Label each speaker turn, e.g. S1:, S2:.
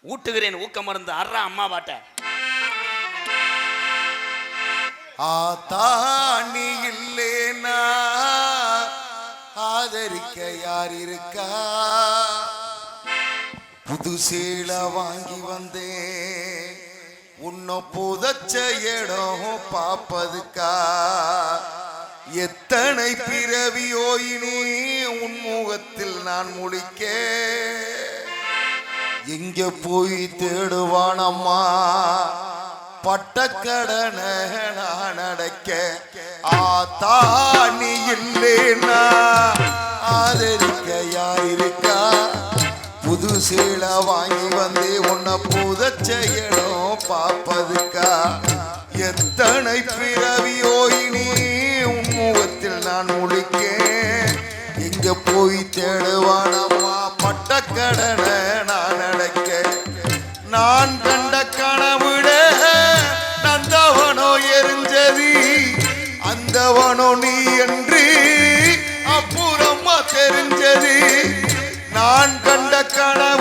S1: ஊட்டுகிறேன் ஊக்க மருந்து அறா அம்மா பாட்ட.
S2: ஆத்தாணி இல்லேனா ஆதரிக்க யார் இருக்கா? புது சேல வாங்கி வந்தேன் உன்னை புதச்ச இடம் பாப்பதுக்கா? எத்தனை பிறவியோயினே உன் முகத்தில் நான் முழிக்க எங்க போய் தேடுவானம்மா பட்டக்கடனை நான் அடைக்க? ஆத்தாணி இல்லேனா ஆதரிக்க யார் இருக்கா? புது சேல வாங்கி வந்து உன்னை புதச்ச இடம் பாப்பதுக்கா? எத்தனை பிறவியோயினே உன் முகத்தில் நான் முழிக்கேன் எங்க போய் தேடுவானம்மா பட்டக்கடனை நான் அடைக்க? நான் கண்ட கனவுட நந்தவனோ எரிஞ்சது அந்தவனோ நீ என்று அப்புறமா தெரிஞ்சது. நான் கண்ட கனவு